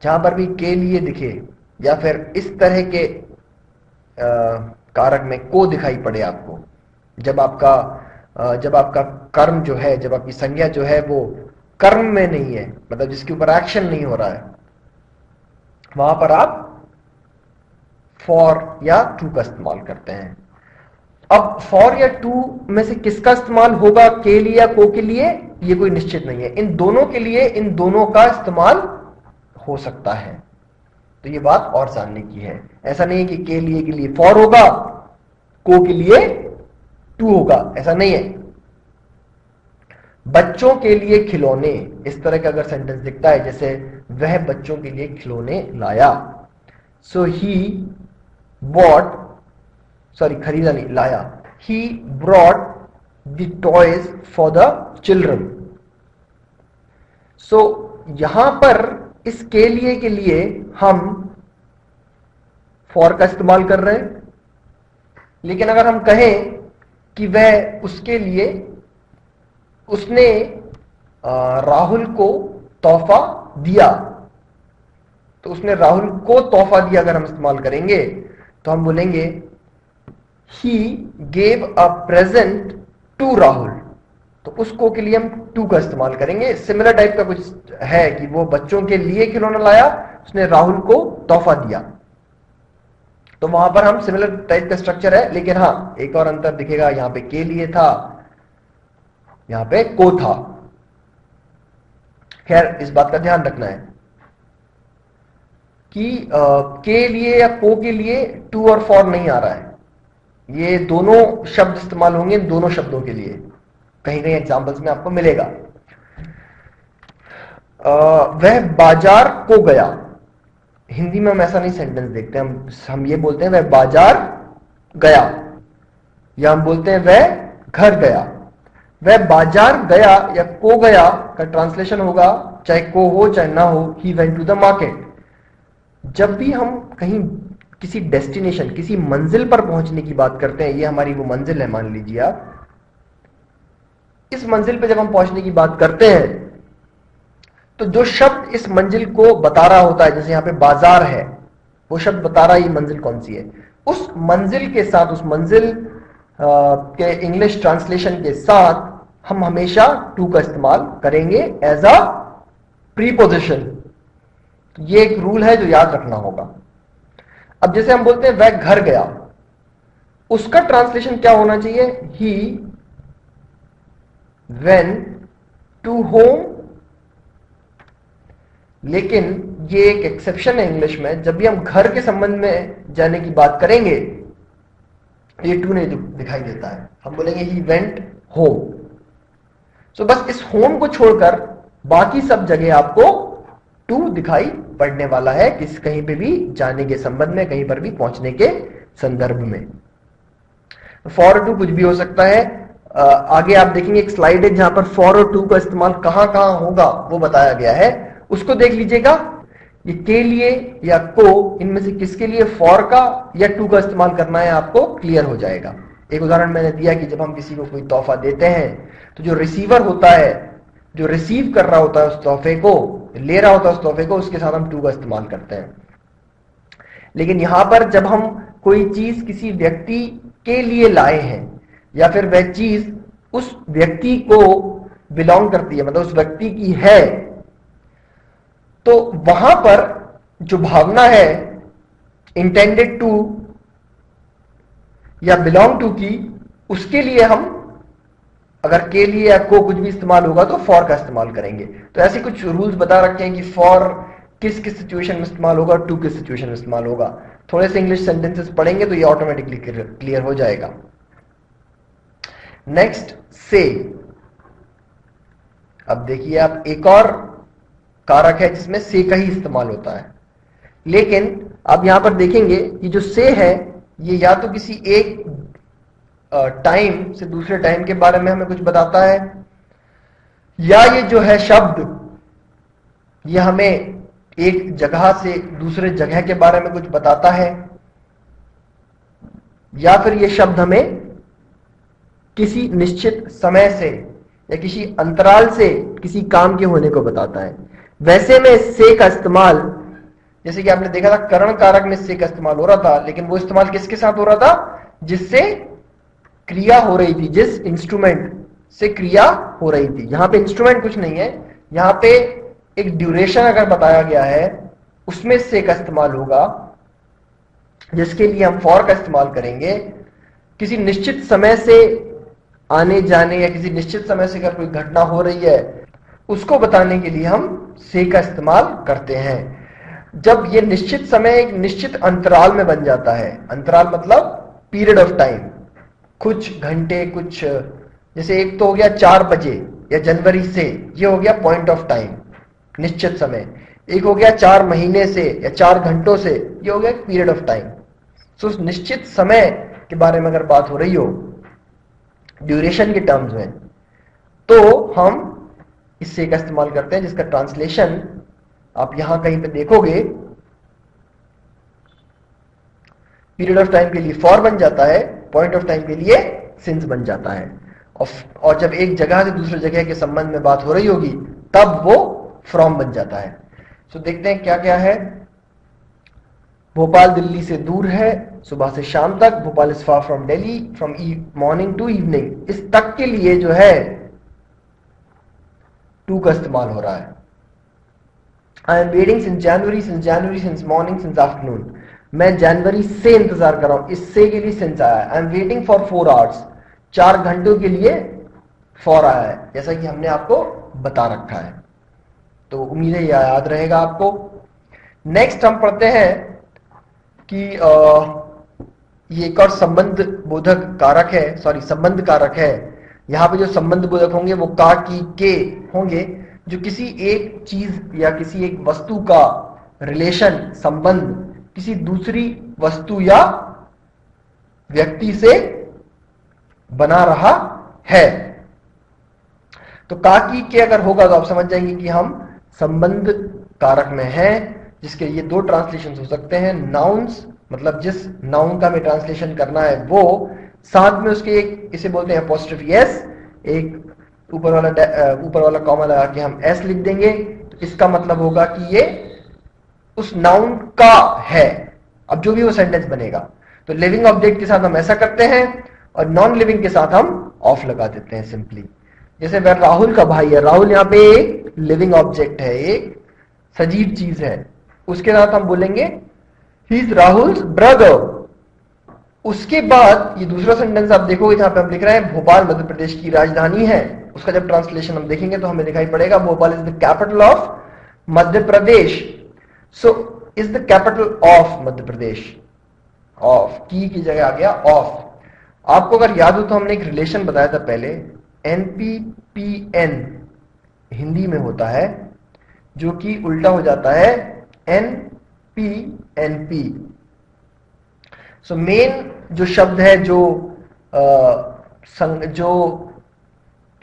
जहां पर भी के लिए दिखे या फिर इस तरह के कारक में को दिखाई पड़े आपको, जब आपका कर्म जो है, जब आपकी संज्ञा जो है वो कर्म में नहीं है, मतलब जिसके ऊपर एक्शन नहीं हो रहा है, वहां पर आप फॉर या टू का इस्तेमाल करते हैं। अब फॉर या टू में से किसका इस्तेमाल होगा, के लिए या को के लिए, ये कोई निश्चित नहीं है। इन दोनों के लिए इन दोनों का इस्तेमाल हो सकता है। तो ये बात और जानने की है। ऐसा नहीं है कि के लिए फॉर होगा, को के लिए टू होगा, ऐसा नहीं है। बच्चों के लिए खिलौने, इस तरह का अगर सेंटेंस दिखता है, जैसे वह बच्चों के लिए खिलौने लाया, सो ही बॉट, सॉरी खरीदा नहीं, लाया, he brought the toys for the children. So यहां पर इस के लिए हम फॉर का इस्तेमाल कर रहे हैं, लेकिन अगर हम कहें कि वह उसके लिए, उसने राहुल को तोहफा दिया, तो उसने राहुल को तोहफा दिया अगर हम इस्तेमाल करेंगे तो हम बोलेंगे he gave a present to Rahul. तो उसको के लिए हम टू का इस्तेमाल करेंगे। सिमिलर टाइप का कुछ है कि वो बच्चों के लिए खिलौना लाया, उसने राहुल को तोहफा दिया, तो वहां पर हम सिमिलर टाइप का स्ट्रक्चर है। लेकिन हां, एक और अंतर दिखेगा, यहां पे के लिए था, यहां पे को था। खैर, इस बात का ध्यान रखना है कि के लिए या को के लिए टू और फॉर नहीं आ रहा है। ये दोनों शब्द इस्तेमाल होंगे इन दोनों शब्दों के लिए, कहीं कहीं एग्जाम्पल्स में आपको मिलेगा। वह बाजार को गया, हिंदी में हम ऐसा नहीं सेंटेंस देखते, हम ये बोलते हैं वह बाजार गया, या हम बोलते हैं वह घर गया। वह बाजार गया या को गया का ट्रांसलेशन होगा, चाहे को हो चाहे ना हो, he went to the market. जब भी हम कहीं किसी डेस्टिनेशन, किसी मंजिल पर पहुंचने की बात करते हैं, ये हमारी वो मंजिल है मान लीजिए आप, इस मंजिल पे जब हम पहुंचने की बात करते हैं तो जो शब्द इस मंजिल को बता रहा होता है, जैसे यहां पे बाजार है, वो शब्द बता रहा है ये मंजिल कौन सी है। उस मंजिल के साथ, उस मंजिल के इंग्लिश ट्रांसलेशन के साथ हम हमेशा टू का इस्तेमाल करेंगे एज अ प्रीपोजिशन। ये एक रूल है जो याद रखना होगा। अब जैसे हम बोलते हैं वह घर गया, उसका ट्रांसलेशन क्या होना चाहिए, ही वेंट टू होम। लेकिन ये एक एक्सेप्शन है इंग्लिश में, जब भी हम घर के संबंध में जाने की बात करेंगे ये टू नहीं दिखाई देता है, हम बोलेंगे ही वेंट होम। सो बस इस होम को छोड़कर बाकी सब जगह आपको टू दिखाई पड़ने वाला है, कहीं पे भी जाने के संबंध में, कहीं पर भी पहुंचने के संदर्भ में। फॉर टू कुछ भी हो सकता है। आगे आप देखेंगे एक स्लाइड है जहां पर फॉर और टू का इस्तेमाल कहां कहां होगा वो बताया गया है, उसको देख लीजिएगा। ये के लिए या को, इनमें से किसके लिए फॉर का या टू का इस्तेमाल करना है आपको क्लियर हो जाएगा। एक उदाहरण मैंने दिया कि जब हम किसी को कोई तोहफा देते हैं तो जो रिसीवर होता है, जो रिसीव कर रहा होता है उस तोहफे को, ले रहा होता है उस तोहफे को, उसके साथ हम टू का इस्तेमाल करते हैं। लेकिन यहां पर जब हम कोई चीज किसी व्यक्ति के लिए लाए हैं या फिर वह चीज उस व्यक्ति को बिलोंग करती है, मतलब उस व्यक्ति की है, तो वहां पर जो भावना है इंटेंडेड टू या बिलोंग टू की, उसके लिए हम अगर के लिए या को कुछ भी इस्तेमाल होगा तो फॉर का इस्तेमाल करेंगे। तो ऐसे कुछ रूल्स बता रखे हैं कि फॉर किस किस सिचुएशन में इस्तेमाल होगा, टू किस सिचुएशन में इस्तेमाल होगा। थोड़े से इंग्लिश सेंटेंसेस पढ़ेंगे तो ये ऑटोमेटिकली क्लियर हो जाएगा। नेक्स्ट से। अब देखिए आप, एक और कारक है जिसमें से का ही इस्तेमाल होता है, लेकिन अब यहां पर देखेंगे कि जो से है ये या तो किसी एक टाइम से दूसरे टाइम के बारे में हमें कुछ बताता है, या ये जो है शब्द ये हमें एक जगह से दूसरे जगह के बारे में कुछ बताता है, या फिर ये शब्द हमें किसी निश्चित समय से या किसी अंतराल से किसी काम के होने को बताता है। वैसे में से का इस्तेमाल जैसे कि आपने देखा था करण कारक में से का इस्तेमाल हो रहा था, लेकिन वो इस्तेमाल किसके साथ हो रहा था? जिससे क्रिया हो रही थी, जिस इंस्ट्रूमेंट से क्रिया हो रही थी। यहां पे इंस्ट्रूमेंट कुछ नहीं है, यहां पे एक ड्यूरेशन अगर बताया गया है उसमें से का इस्तेमाल होगा, जिसके लिए हम फॉर का इस्तेमाल करेंगे। किसी निश्चित समय से आने जाने या किसी निश्चित समय से अगर कोई घटना हो रही है उसको बताने के लिए हम से का इस्तेमाल करते हैं। जब ये निश्चित समय एक निश्चित अंतराल में बन जाता है, अंतराल मतलब पीरियड ऑफ टाइम, कुछ घंटे, कुछ, जैसे एक तो हो गया 4 बजे या जनवरी से, ये हो गया पॉइंट ऑफ टाइम, निश्चित समय। एक हो गया 4 महीने से या 4 घंटों से, ये हो गया पीरियड ऑफ टाइम। तो उस निश्चित समय के बारे में अगर बात हो रही हो ड्यूरेशन के टर्म्स में, तो हम इससे का इस्तेमाल करते हैं, जिसका ट्रांसलेशन आप यहां कहीं पे देखोगे, पीरियड ऑफ टाइम के लिए फॉर बन जाता है, पॉइंट ऑफ टाइम के लिए सिंस बन जाता है। और जब एक जगह से दूसरी जगह के संबंध में बात हो रही होगी तब वो फ्रॉम बन जाता है। तो देखते हैं क्या क्या है। भोपाल दिल्ली से दूर है, सुबह से शाम तक। Bhopal is far from Delhi, from morning to evening. इस तक के लिए जो है टू का इस्तेमाल हो रहा है। I am waiting since January, since morning, since afternoon. मैं जनवरी से इंतजार कर रहा हूं, इससे के लिए सिंस आया है। I am waiting for 4 hours, 4 घंटों के लिए फॉर आया है, जैसा कि हमने आपको बता रखा है। तो उम्मीद है यह याद रहेगा आपको। नेक्स्ट हम पढ़ते हैं कि ये एक और संबंध बोधक कारक है, सॉरी संबंध कारक है। यहां पे जो संबंध बोधक होंगे वो का, की, के होंगे, जो किसी एक चीज या किसी एक वस्तु का रिलेशन, संबंध किसी दूसरी वस्तु या व्यक्ति से बना रहा है। तो का, की, के अगर होगा तो आप समझ जाएंगे कि हम संबंध कारक में हैं, जिसके ये 2 ट्रांसलेशन हो सकते हैं। नाउन्स मतलब जिस नाउन का हमें ट्रांसलेशन करना है वो, साथ में उसके एक, इसे बोलते हैं अपॉस्ट्रोफी एस, एक ऊपर वाला कॉमा लगा के हम एस लिख देंगे। तो इसका मतलब होगा कि ये उस नाउन का है। अब जो भी वो सेंटेंस बनेगा, तो लिविंग ऑब्जेक्ट के साथ हम ऐसा करते हैं और नॉन लिविंग के साथ हम ऑफ लगा देते हैं सिंपली। जैसे वह राहुल का भाई है, राहुल यहाँ पे एक लिविंग ऑब्जेक्ट है, एक सजीव चीज है, उसके साथ हम बोलेंगे ही इज राहुल्स ब्रदर। उसके बाद ये दूसरा सेंटेंस आप देखोगे जहां पे हम लिख रहे हैं भोपाल मध्य प्रदेश की राजधानी है, उसका जब ट्रांसलेशन हम देखेंगे तो हमें दिखाई पड़ेगा Bhopal is the capital of Madhya Pradesh. So is the capital of Madhya Pradesh, of की जगह आ गया ऑफ। आपको अगर याद हो तो हमने एक रिलेशन बताया था पहले, NP-PN हिंदी में होता है, जो कि उल्टा हो जाता है NP-NP। सो मेन जो शब्द है जो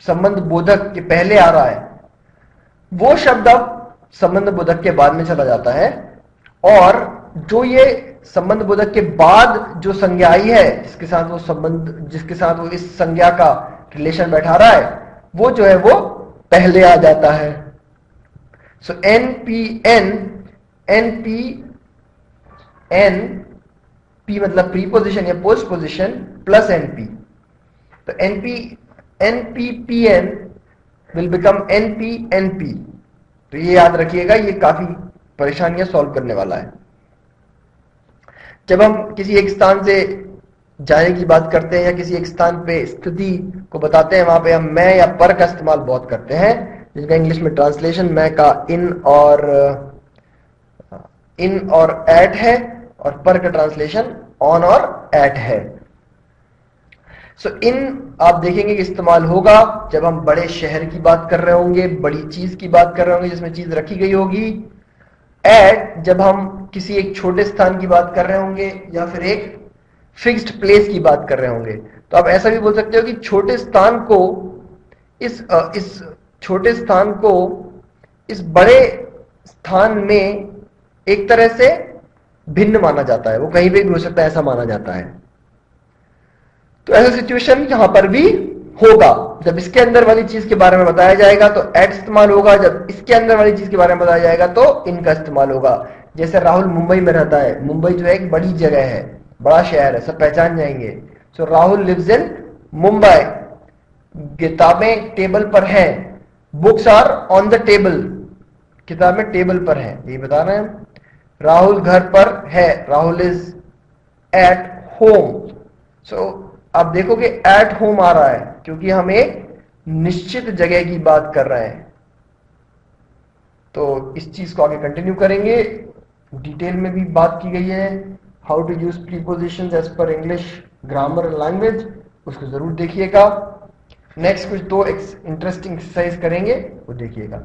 संबंध बोधक के पहले आ रहा है, वो शब्द अब संबंध बोधक के बाद में चला जाता है, और जो ये संबंध बोधक के बाद जो संज्ञा आई है, जिसके साथ वो संबंध, जिसके साथ वो इस संज्ञा का रिलेशन बैठा रहा है, वो जो है वो पहले आ जाता है। सो NP-N, NP-N, P मतलब प्रीपोजिशन या पोस्ट पोजिशन प्लस NP, तो NP-PN विल बिकम NP-NP। तो ये याद रखिएगा, ये काफी परेशानियां सॉल्व करने वाला है। जब हम किसी एक स्थान से जाने की बात करते हैं या किसी एक स्थान पे स्थिति को बताते हैं, वहां पे हम मैं या पर का इस्तेमाल बहुत करते हैं, जिसका इंग्लिश में ट्रांसलेशन मैं का इन और एट है, और पर का ट्रांसलेशन ऑन और एट है। सो इन आप देखेंगे कि इस्तेमाल होगा जब हम बड़े शहर की बात कर रहे होंगे, बड़ी चीज की बात कर रहे होंगे जिसमें चीज रखी गई होगी। एट जब हम किसी एक छोटे स्थान की बात कर रहे होंगे या फिर एक फिक्स्ड प्लेस की बात कर रहे होंगे। तो आप ऐसा भी बोल सकते हो कि छोटे स्थान को इस छोटे स्थान को इस बड़े स्थान में एक तरह से भिन्न माना जाता है, वो कहीं पे भी हो सकता है, ऐसा माना जाता है। तो ऐसा सिचुएशन यहां पर भी होगा। जब इसके अंदर वाली चीज के बारे में बताया जाएगा तो एट इस्तेमाल होगा, जब इसके अंदर वाली चीज के बारे में बताया जाएगा तो इनका इस्तेमाल होगा। जैसे राहुल मुंबई में रहता है, मुंबई जो है एक बड़ी जगह है, बड़ा शहर है, सब पहचान जाएंगे। So Rahul lives in Mumbai. किताबें टेबल पर हैं, books are on the table, किताबें टेबल पर हैं, यही बता रहे हैं हम। राहुल घर पर है, राहुल इज एट होम। सो आप देखोगे एट होम आ रहा है क्योंकि हम एक निश्चित जगह की बात कर रहे हैं। तो इस चीज को आगे कंटिन्यू करेंगे, डिटेल में भी बात की गई है, how to use prepositions as per English grammar and language, उसको जरूर देखिएगा। नेक्स्ट कुछ दो इंटरेस्टिंग एक्सरसाइज करेंगे, वो देखिएगा।